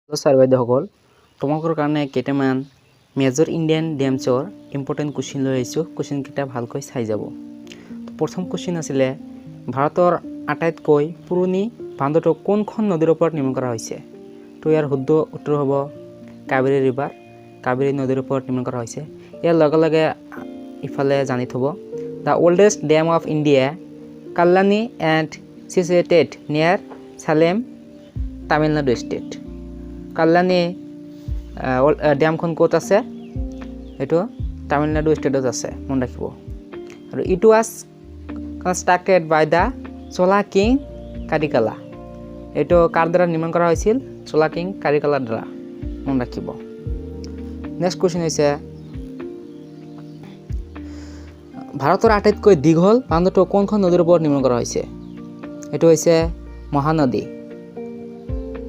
ছাৰবাইদেউসকল তোমালোকৰ কাৰণে কেইটামান মেজৰ ইণ্ডিয়ান ডেমছৰ ইম্পৰ্টেণ্ট কুৱেশ্যন লৈ আহিছোঁ। কুৱেশ্যনকেইটা ভালকৈ চাই যাব। প্ৰথম কুৱেশ্যন আছিলে ভাৰতৰ আটাইতকৈ পুৰণি বান্ধটো কোনখন নদীৰ ওপৰত নিৰ্মাণ কৰা হৈছে? তো ইয়াৰ শুদ্ধ উত্তৰ হ'ব কাবেৰী ৰিভাৰ, কাবেৰী নদীৰ ওপৰত নিৰ্মাণ কৰা হৈছে। ইয়াৰ লগে লগে ইফালে জানি থ'ব the oldest dam of India Kallanai and situated near Salem, Tamil Nadu state. কাল্লানি ডেমখন ক'ত আছে? এইটো তামিলনাডু ষ্টেটত আছে, মন ৰাখিব। আৰু it was constructed by the Chola king Karikala. এইটো কাৰ দ্বাৰা নিৰ্মাণ কৰা হৈছিল? চোলা কিং কাৰিকালাৰ দ্বাৰা, মন ৰাখিব। নেক্সট কুৱেশ্যন হৈছে ভাৰতৰ আটাইতকৈ দীঘল বান্ধটো কোনখন নদীৰ ওপৰত নিৰ্মাণ কৰা হৈছে? এইটো হৈছে মহানদী।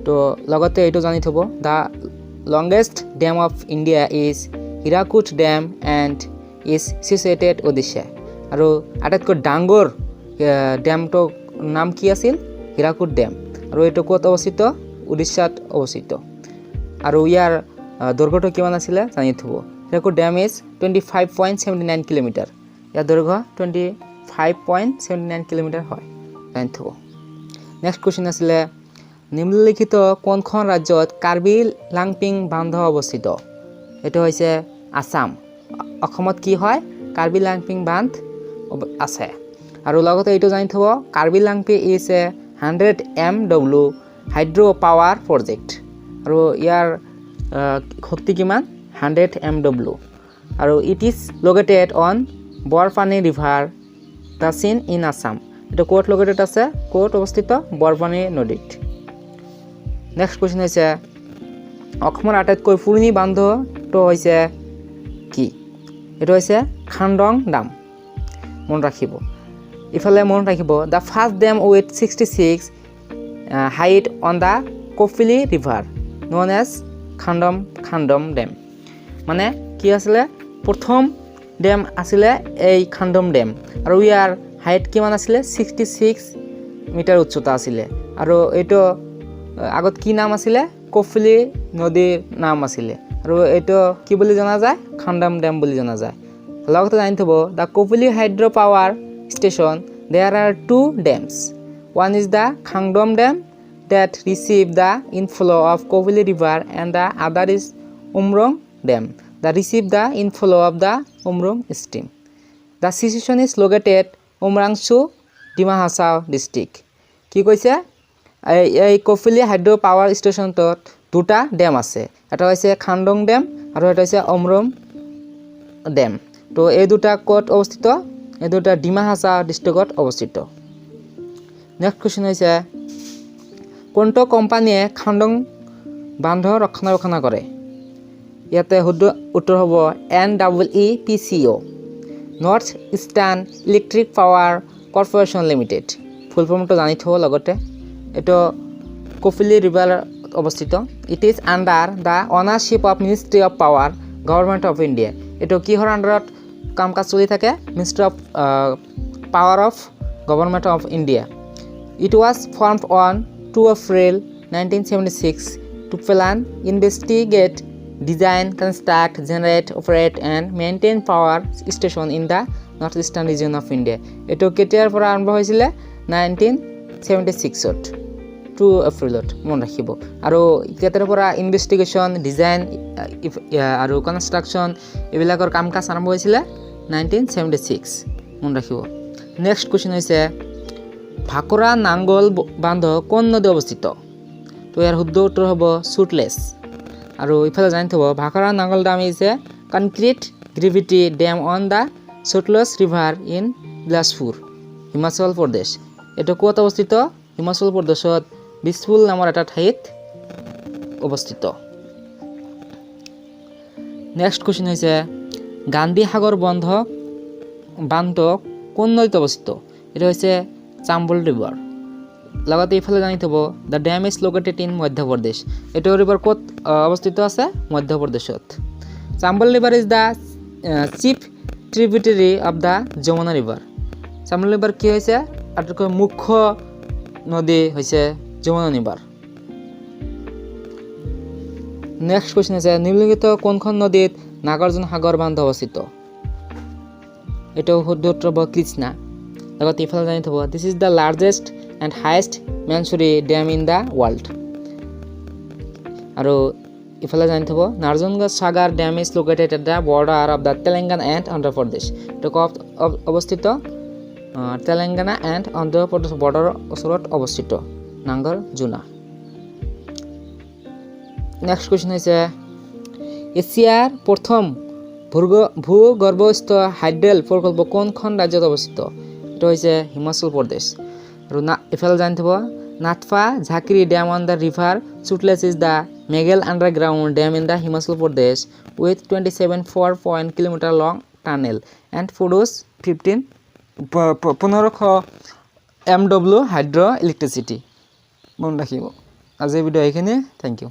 তো লগতে এইটো জানি থ'ব the longest dam of India is Hirakud dam and is situated Odisha. আৰু আটাইতকৈ ডাঙৰ ডেমটোৰ নাম কি আছিল? হীৰাকুদ ডেম। আৰু এইটো ক'ত অৱস্থিত? উৰিষ্যাত অৱস্থিত। আৰু ইয়াৰ দৈৰ্ঘ্যটো কিমান আছিলে জানি থ'ব। Hirakud dam is 25.79 kilometre. ইয়াৰ দৈৰ্ঘ্য 25.79 কিলোমিটাৰ হয়, জানি থ'ব। নেক্সট কুৱেশ্যন আছিলে নিম্নলিখিত কোনখন ৰাজ্যত কাৰ্বি লাংপিং বান্ধ অৱস্থিত? এইটো হৈছে আছাম। অসমত কি হয়? কাৰ্বি লাংপিং বান্ধ আছে। আৰু লগতে এইটো জানি থ'ব Karbi Langpi is a 100 MW hydro' power project. আৰু ইয়াৰ শক্তি কিমান? 100 MW। আৰু it is located on Borpani river basin in Assam. এইটো ক'ত লোকেটেড আছে? ক'ত অৱস্থিত? বৰপানী নদীত। নেক্সট কুৱেশ্যন হৈছে অসমৰ আটাইতকৈ পুৰণি বান্ধটো হৈছে কি? এইটো হৈছে খান্দং ডাম, মন ৰাখিব। ইফালে মন ৰাখিব the first dam with 66 height on the Kopili river known as Khandong dam. মানে কি আছিলে? প্ৰথম ডেম আছিলে এই খান্দম ডেম। আৰু ইয়াৰ হাইট কিমান আছিলে? 66 মিটাৰ উচ্চতা আছিলে। আৰু এইটো আগত কি নাম আছিলে? কপিলি নদীৰ নাম আছিলে। আৰু এইটো কি বুলি জনা যায়? খান্দম ডেম বুলি জনা যায়। লগতে জানি থ'ব the Kopili hydro' power station there are 2 dams. One is the Khandong dam that receive the inflow of Kobili river and the other is Umrong dam that receive the inflow of the Umrong stream. The station is located Umrangso, Dima Hasao district. কি কৈছে? এই Kopili hydro' power ষ্টেচনটোত দুটা dam আছে। এটা হৈছে Khandong dam আৰু এটা হৈছে অমৰং ডেম। তো এই দুটা ক'ত অৱস্থিত? এই দুটা ডিমা হাছাও ডিষ্ট্ৰিক্টত অৱস্থিত। নেক্সট কুৱেশ্যন হৈছে কোনটো কোম্পানীয়ে খান্দং বান্ধ ৰক্ষণাবেক্ষণ কৰে? ইয়াতে শুদ্ধ উত্তৰ হ'ব NEEPCO, North Eastern Electric Power Corporation Limited. Full ফৰ্মটো জানি থ'ব লগতে। এইটো কপিলি ৰিভাৰ অৱস্থিত। It is under the ownership of Ministry of Power Government of India. এইটো কিহৰ আণ্ডাৰত কাম কাজ চলি থাকে? Ministry of Power of Government of India. It was formed on 2 April 1976 to plan, investigate, design, construct, generate, operate and maintain power station in the northeastern region of India. এইটো কেতিয়াৰ পৰা আৰম্ভ হৈছিলে? 1976ত 2 এপ্ৰিলত, মন ৰাখিব। আৰু কেতিয়াৰ পৰা ইনভেষ্টিগেশ্যন, ডিজাইন আৰু কনষ্ট্ৰাকশ্যন এইবিলাকৰ কাম কাজ আৰম্ভ হৈছিলে? 1976, মন ৰাখিব। নেক্সট কুৱেশ্যন হৈছে ভাকৰা নাংগল বান্ধ কোন নদী অৱস্থিত? তো ইয়াৰ শুদ্ধ উত্তৰ হ'ব চুটলেছ। আৰু ইফালে জানি থ'ব Bhakra Nangal dam is a concrete gravity dam on the Sutlej river in Bilaspur, Himachal Pradesh. এইটো ক'ত অৱস্থিত? হিমাচল প্ৰদেশত বিছপুল নামৰ এটা ঠাইত অৱস্থিত। নেক্সট কুৱেশ্যন হৈছে গান্ধী সাগৰ বান্ধ কোন নদীত অৱস্থিত? এইটো হৈছে চাম্বল ৰিভাৰ। লগতে ইফালে জানি থ'ব the dam is located in Madhya Pradesh. এইটো ৰিভাৰ ক'ত অৱস্থিত আছে? মধ্যপ্ৰদেশত। Chambal river is the chief tributary of the Yamuna river. Chambal river কি হৈছে? আটাইতকৈ মুখ্য নদী হৈছে যমুনা ৰিভাৰ। নেক্সট কোৱেশ্চন আছে নিম্নলিখিত কোনখন নদীত নাগাৰ্জুন সাগৰ বান্ধ অৱস্থিত এটো শুদ্ধ উত্তৰ হ'ব কৃষ্ণা লগতে ইফালে জানি থব this is the largest and highest masonry dam in the world আৰু ইফালে জানি থব নাৰ্জুনগঞ্জ Sagar dam is located at the border of the Telangana and Andhra Pradesh এটো ক'ত অৱস্থিত তেলেংগানা এণ্ড অন্ধ্ৰ প্ৰদেশ বৰ্ডাৰৰ ওচৰত অৱস্থিত নাগাৰ্জুনা নেক্সট কোৱেশ্চন হৈছে এছিয়াৰ প্ৰথম ভূগৰ্ভস্থ হাইড্ৰেল প্ৰকল্প কোনখন ৰাজ্যত অৱস্থিত এটো হৈছে হিমাচল প্ৰদেশ আৰু ইফালে জানি থব Nathpa Jhakri dam on the river Sutlej is the mega underground dam in the Himachal Pradesh with 27.4 kilometre long tunnel and produces 1500 MW hydro electricity মন ৰাখিব আজিৰ ভিডিঅ' এইখিনি থেংক ইউ